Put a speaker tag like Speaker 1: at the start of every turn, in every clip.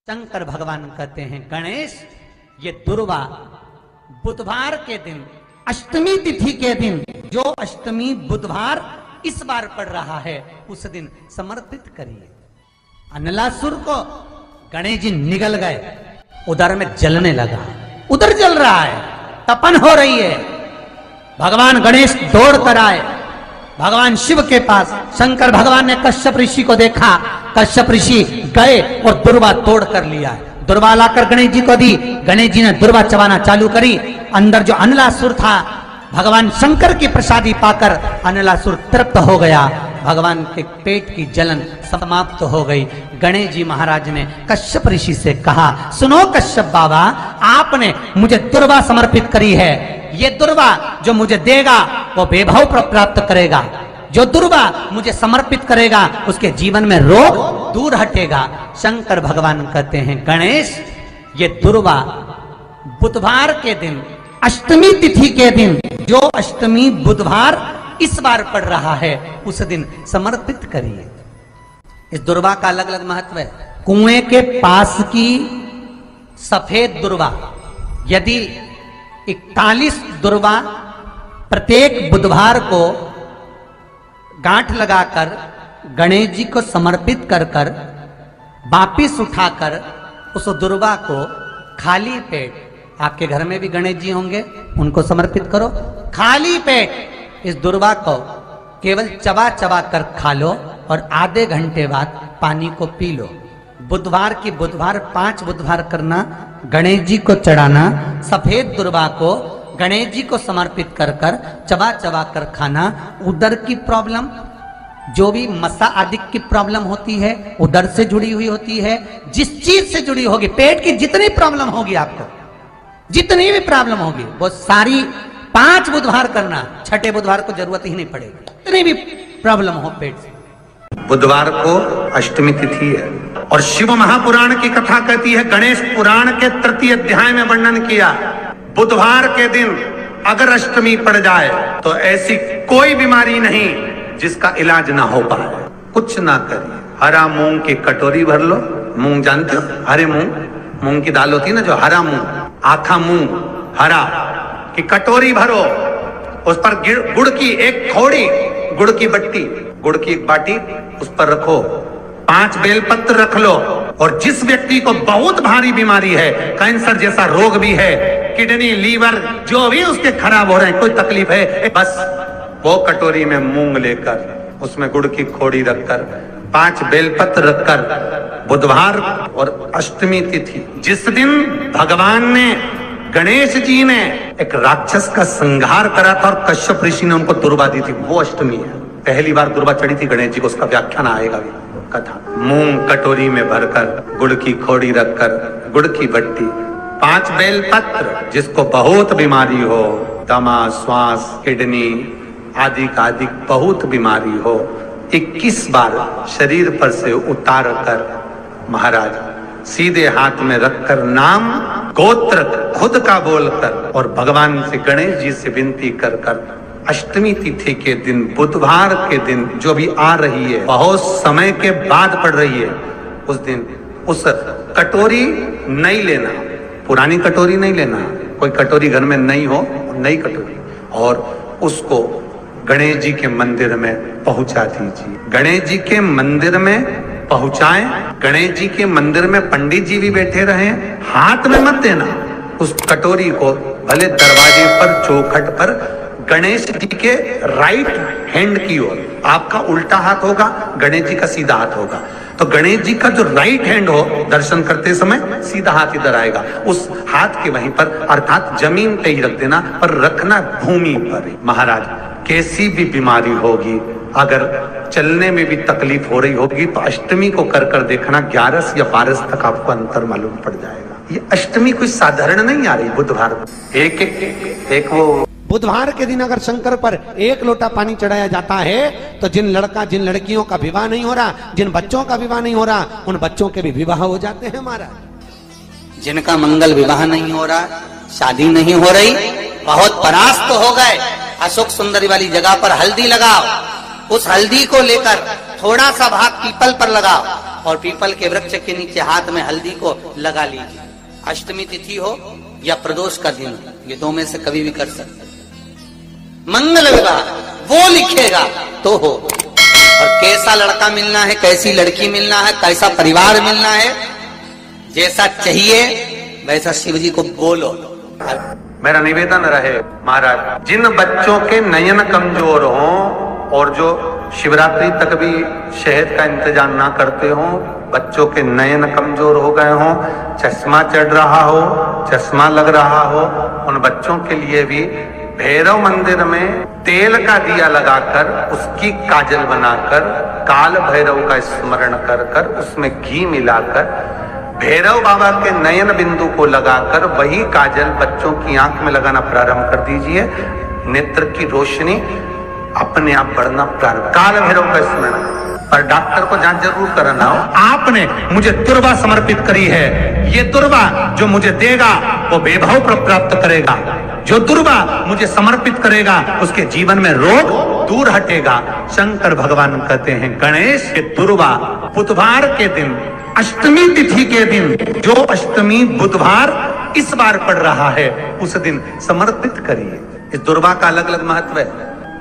Speaker 1: शंकर भगवान कहते हैं गणेश, ये दुर्वा बुधवार के दिन अष्टमी तिथि के दिन, जो अष्टमी बुधवार इस बार पड़ रहा है उस दिन समर्पित करिए। अनलासुर को गणेश जी निगल गए, उधर में जलने लगा, उधर जल रहा है, तपन हो रही है। भगवान गणेश दौड़ कर आए भगवान शिव के पास। शंकर भगवान ने कश्यप ऋषि को देखा, कश्यप ऋषि गए और दुर्वा तोड़ कर लिया। दुर्वा लाकर गणेश जी को दी, गणेश जी ने दुर्वा चबाना चालू करी। अंदर जो अनलासुर था, भगवान शंकर की प्रसादी पाकर अनलासुर तृप्त हो गया, भगवान के पेट की जलन समाप्त हो गई। गणेश जी महाराज ने कश्यप ऋषि से कहा, सुनो कश्यप बाबा, आपने मुझे दुर्वा समर्पित करी है, ये दुर्वा जो मुझे देगा वो वैभव प्राप्त करेगा, जो दुर्वा मुझे समर्पित करेगा उसके जीवन में रोग दूर हटेगा। शंकर भगवान कहते हैं गणेश, ये दुर्वा बुधवार के दिन अष्टमी तिथि के दिन, जो अष्टमी बुधवार इस बार पड़ रहा है उस दिन समर्पित करिए। इस दुर्वा का अलग अलग महत्व है। कुएं के पास की सफेद दुर्वा, यदि 41 दुर्वा प्रत्येक बुधवार को गांठ लगाकर गणेश जी को समर्पित कर कर वापिस उठाकर उस दुर्वा को खाली पेट, आपके घर में भी गणेश जी होंगे, उनको समर्पित करो। खाली पेट इस दुर्वा को केवल चबा चबा कर खा लो और आधे घंटे बाद पानी को पी लो। बुधवार की बुधवार 5 बुधवार करना, गणेश जी को चढ़ाना, सफेद दुर्वा को गणेश जी को समर्पित कर कर चबा चबा कर खाना। उदर की प्रॉब्लम, जो भी मसा आदि की प्रॉब्लम होती है उदर से जुड़ी हुई होती है, जिस चीज से जुड़ी होगी, पेट की जितनी प्रॉब्लम होगी, आपको जितनी भी प्रॉब्लम होगी वो सारी 5 बुधवार करना, छठे बुधवार को जरूरत ही नहीं पड़ेगी, जितनी भी प्रॉब्लम हो पेट से।
Speaker 2: बुधवार को अष्टमी तिथि है और शिव महापुराण की कथा कहती है, गणेश पुराण के 3 अध्याय में वर्णन किया, बुधवार के दिन अगर अष्टमी पड़ जाए तो ऐसी कोई बीमारी नहीं जिसका इलाज ना हो पाए। कुछ ना करिए, हरा मूंग की कटोरी भर लो, मूंग जानते हो, हरे मूंग, मूंग की दाल होती है ना, जो हरा मूंग, आखा मूंग हरा की कटोरी भरो, उस पर गुड़ की एक थोड़ी, गुड़ की बट्टी, गुड़ की एक बाटी उस पर रखो, 5 बेलपत्र रख लो, और जिस व्यक्ति को बहुत भारी बीमारी है, कैंसर जैसा रोग भी है, किडनी लीवर जो भी उसके खराब हो रहे हैं, कोई तकलीफ है, बस वो कटोरी में मूंग लेकर उसमें गुड़ की खोड़ी रखकर 5 बेलपत्र रखकर, बुधवार और अष्टमी तिथि जिस दिन भगवान ने, गणेश जी ने एक राक्षस का संहार करा था और कश्यप ऋषि ने उनको दुर्वा दी थी, वो अष्टमी है। पहली बार दुर्वा चढ़ी थी गणेश जी को, उसका व्याख्यान आएगा भी कथा। मूंग कटोरी में भरकर, गुड़ की खोड़ी रखकर, गुड़ की बट्टी, 5 बेलपत्र, जिसको बहुत बीमारी हो, दमा, श्वास, किडनी आदि का आदि बहुत बीमारी हो, 21 बार शरीर पर से उतार कर महाराज सीधे हाथ में रखकर नाम गोत्र खुद का बोलकर और भगवान से, गणेश जी से विनती कर कर अष्टमी तिथि के दिन, बुधवार के दिन जो भी आ रही है, बहुत समय के बाद पड़ रही है, उस दिन उस कटोरी नहीं लेना, पुरानी कटोरी नहीं लेना, कोई कटोरी घर में नहीं हो, नई कटोरी, और उसको गणेश जी के मंदिर में पहुंचा दीजिए। गणेश जी के मंदिर में पहुंचाएं, गणेश जी के मंदिर में पंडित जी भी बैठे रहे, हाथ में मत देना उस कटोरी को, भले दरवाजे पर, चौखट पर, गणेश जी के राइट हैंड की ओर, आपका उल्टा हाथ होगा, गणेश जी का सीधा हाथ होगा, तो गणेश जी का जो राइट हैंड हो, दर्शन करते समय सीधा हाथ इधर आएगा, उस हाथ के वहीं पर, अर्थात जमीन पे ही रख देना, पर रखना भूमि पर। महाराज कैसी भी बीमारी होगी, अगर चलने में भी तकलीफ हो रही होगी तो अष्टमी को कर कर देखना, 11 या 12 तक आपको अंतर मालूम पड़ जाएगा। ये अष्टमी कोई साधारण नहीं आ रही, बुधवार एक वो
Speaker 3: बुधवार के दिन अगर शंकर पर 1 लोटा पानी चढ़ाया जाता है तो जिन लड़कियों का विवाह नहीं हो रहा, जिन बच्चों का विवाह नहीं हो रहा, उन बच्चों के भी विवाह हो जाते हैं महाराज।
Speaker 1: जिनका मंगल विवाह नहीं हो रहा, शादी नहीं हो रही, बहुत परास्त हो गए, अशोक सुंदरी वाली जगह पर हल्दी लगाओ, उस हल्दी को लेकर थोड़ा सा भाग पीपल पर लगाओ और पीपल के वृक्ष के नीचे हाथ में हल्दी को लगा लीजिए। अष्टमी तिथि हो या प्रदोष का दिन हो, ये दो में से कभी भी कर सकते। मंगल विवाह वो लिखेगा तो हो। और कैसा लड़का मिलना है, कैसी लड़की मिलना है, कैसा परिवार मिलना है, जैसा चाहिए वैसा शिव जी को बोलो।
Speaker 2: मेरा निवेदन रहे महाराज, जिन बच्चों के नयन कमजोर हों और जो शिवरात्रि तक भी शहद का इंतजाम ना करते हों, बच्चों के नयन कमजोर हो गए हों, चश्मा चढ़ रहा हो, चश्मा लग रहा हो, उन बच्चों के लिए भी भैरव मंदिर में तेल का दिया लगाकर उसकी काजल बनाकर काल भैरव का स्मरण कर कर उसमें घी मिलाकर भैरव बाबा के नयन बिंदु को लगाकर वही काजल बच्चों की आंख में लगाना प्रारंभ कर दीजिए। नेत्र की रोशनी अपने आप बढ़ना प्रारंभ। काल भैरव का स्मरण, पर डॉक्टर को जांच जरूर कराना हो। आपने मुझे दुर्वा समर्पित करी है, ये दुर्वा जो मुझे देगा वो वैभव प्राप्त करेगा। जो दुर्वा मुझे समर्पित करेगा उसके जीवन में रोग दूर हटेगा। शंकर भगवान कहते हैं गणेश के दुर्वा बुधवार के दिन, अष्टमी तिथि के दिन, जो अष्टमी बुधवार इस बार पड़ रहा है उस दिन समर्पित करिए। इस दुर्वा का अलग अलग महत्व है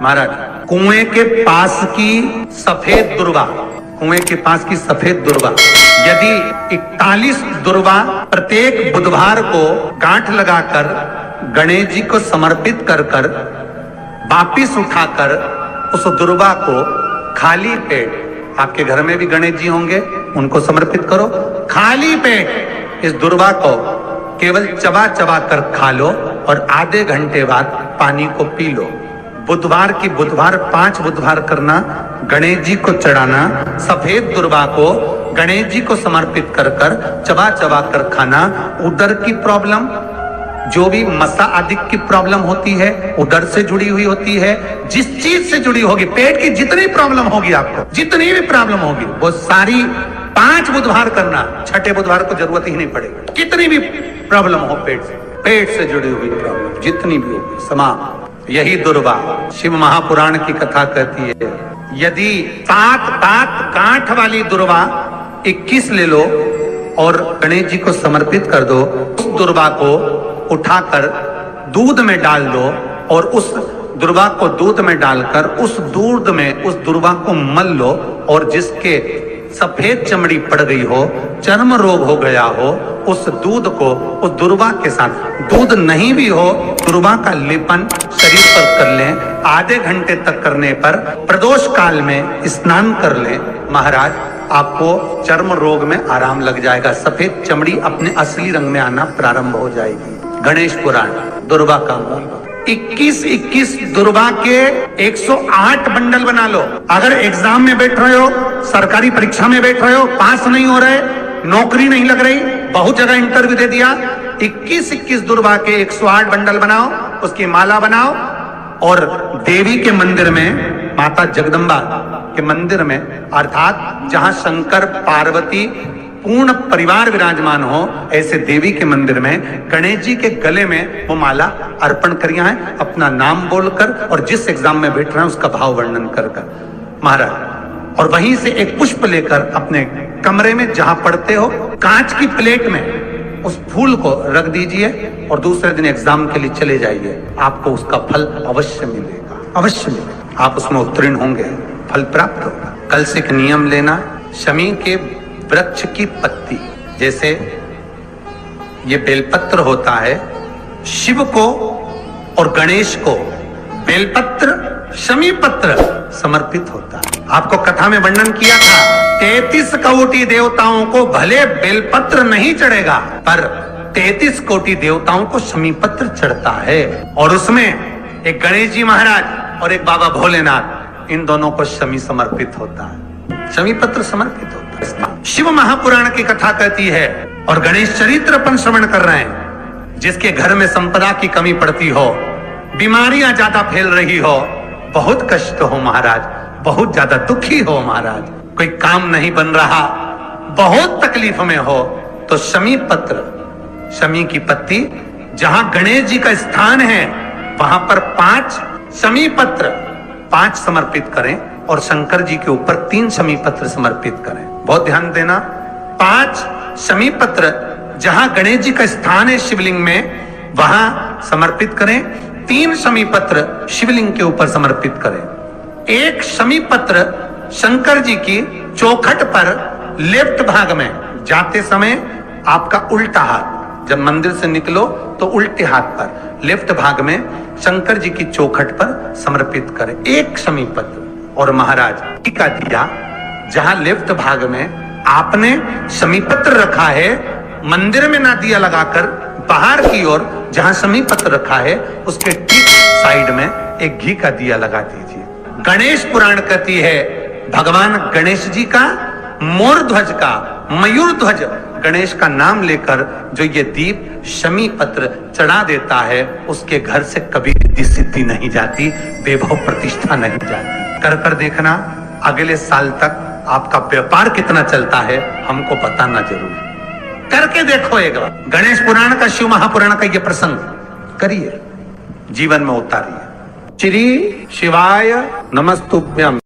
Speaker 2: महाराज। कुएं के पास की सफेद दुर्वा, कुएं के पास की सफेद दुर्वा, यदि 41 दुर्वा प्रत्येक बुधवार को गांठ लगाकर गणेश जी को समर्पित कर कर वापिस उठाकर उस दुर्वा को खाली पेट, आपके घर में भी गणेश जी होंगे उनको समर्पित करो, खाली पेट इस दुर्वा को केवल चबा चबा कर खा लो और आधे घंटे बाद पानी को पी लो। बुधवार की बुधवार 5 बुधवार करना, गणेश जी को चढ़ाना, सफेद दुर्वा को गणेश जी को समर्पित कर कर चबा चबा कर खाना। उदर की प्रॉब्लम, जो भी मसा आदि की प्रॉब्लम होती है उदर से जुड़ी हुई होती है, जिस चीज से जुड़ी होगी, पेट की जितनी प्रॉब्लम होगी आपको, जितनी भी प्रॉब्लम होगी वो सारी 5 बुधवार करना, छठे बुधवार को जरूरत ही नहीं पड़ेगी। कितनी भी प्रॉब्लम हो पेट से जुड़ी हुई प्रॉब्लम जितनी भी होगी समाप्त। यही दुर्वा शिव महापुराण की कथा कहती है। यदि 7 गांठ वाली दुर्वा 21 ले लो और गणेश जी को समर्पित कर दो, उस दुर्वा को उठाकर दूध में डाल दो और उस दुर्वा को दूध में डालकर उस दूध में उस दुर्वा को मल लो, और जिसके सफेद चमड़ी पड़ गई हो, चर्म रोग हो गया हो, उस दूध को उस दुर्वा के साथ, दूध नहीं भी हो दुर्वा का लेपन शरीर पर कर लें। आधे घंटे तक करने पर प्रदोष काल में स्नान कर लें महाराज, आपको चर्म रोग में आराम लग जाएगा। सफेद चमड़ी अपने असली रंग में आना प्रारंभ हो जाएगी। गणेश पुराण दुर्वा का मूल 21 दुर्वा के 108 बंडल बना लो। अगर एग्जाम में बैठ रहे हो, सरकारी परीक्षा में बैठ रहे हो, पास नहीं हो रहे, नौकरी नहीं लग रही, बहुत जगह इंटरव्यू दे दिया, 21 दुर्वा के 108 बंडल बनाओ, उसकी माला बनाओ और देवी के मंदिर में, माता जगदम्बा के मंदिर में, अर्थात जहां शंकर पार्वती पूर्ण परिवार विराजमान हो, ऐसे देवी के मंदिर में गणेश जी के गले में वो माला अर्पण करिया है, अपना नाम बोलकर और जिस एग्जाम में बैठ रहे हैं उसका भाव वर्णन कर महाराज। और वहीं से एक पुष्प लेकर अपने कमरे में जहां पढ़ते हो कांच की प्लेट में उस फूल को रख दीजिए और दूसरे दिन एग्जाम के लिए चले जाइए। आपको उसका फल अवश्य मिलेगा, अवश्य मिलेगा। आप उसमें उत्तीर्ण होंगे, फल प्राप्त होगा। कल से एक नियम लेना, शमी के वृक्ष की पत्ती, जैसे ये बेलपत्र होता है, शिव को और गणेश को बेलपत्र, शमी पत्र समर्पित होता है। आपको कथा में वर्णन किया था, 33 कोटि देवताओं को भले बेलपत्र नहीं चढ़ेगा, पर 33 कोटि देवताओं को शमी पत्र चढ़ता है। और उसमें एक गणेश जी महाराज और एक बाबा भोलेनाथ, इन दोनों को शमी समर्पित होता है, शमी पत्र समर्पित होता है। शिव महापुराण की कथा कहती है और गणेश चरित्र अपन श्रवण कर रहे हैं। जिसके घर में संपदा की कमी पड़ती हो, बीमारियां ज्यादा फैल रही हो, बहुत कष्ट हो महाराज, बहुत ज्यादा दुखी हो महाराज, कोई काम नहीं बन रहा, बहुत तकलीफ में हो, तो शमी पत्र, शमी की पत्ती, जहां गणेश जी का स्थान है वहां पर 5 शमी पत्र 5 समर्पित करें और शंकर जी के ऊपर 3 शमी पत्र समर्पित करें। बहुत ध्यान देना, 5 शमी पत्र जहां गणेश जी का स्थान है शिवलिंग में वहां समर्पित करें। 3 शमी पत्र शिवलिंग के ऊपर समर्पित करें। 1 शमी पत्र शंकर जी की चौखट पर लेफ्ट भाग में जाते समय आपका उल्टा हाथ, जब मंदिर से निकलो तो उल्टे हाथ पर लेफ्ट भाग में शंकर जी की चौखट पर समर्पित करें 1 शमी पत्र। और महाराज का दिया जहां लेफ्ट भाग में आपने शमी पत्र रखा है, मंदिर में ना दिया लगाकर बाहर की ओर जहां शमी पत्र रखा है उसके ठीक साइड में एक घी का दिया लगा दीजिए। गणेश पुराण कहती है भगवान गणेश जी का, मोर ध्वज का, मयूर ध्वज गणेश का नाम लेकर जो ये दीप शमी पत्र चढ़ा देता है उसके घर से कभी रिद्धि सिद्धि नहीं जाती, वैभव प्रतिष्ठा नहीं जाती। कर कर देखना, अगले साल तक आपका व्यापार कितना चलता है हमको बताना जरूर। करके देखो एक बार, गणेश पुराण का, शिव महापुराण का ये प्रसंग करिए, जीवन में उतारिए। श्री शिवाय नमस्तुभ्यम।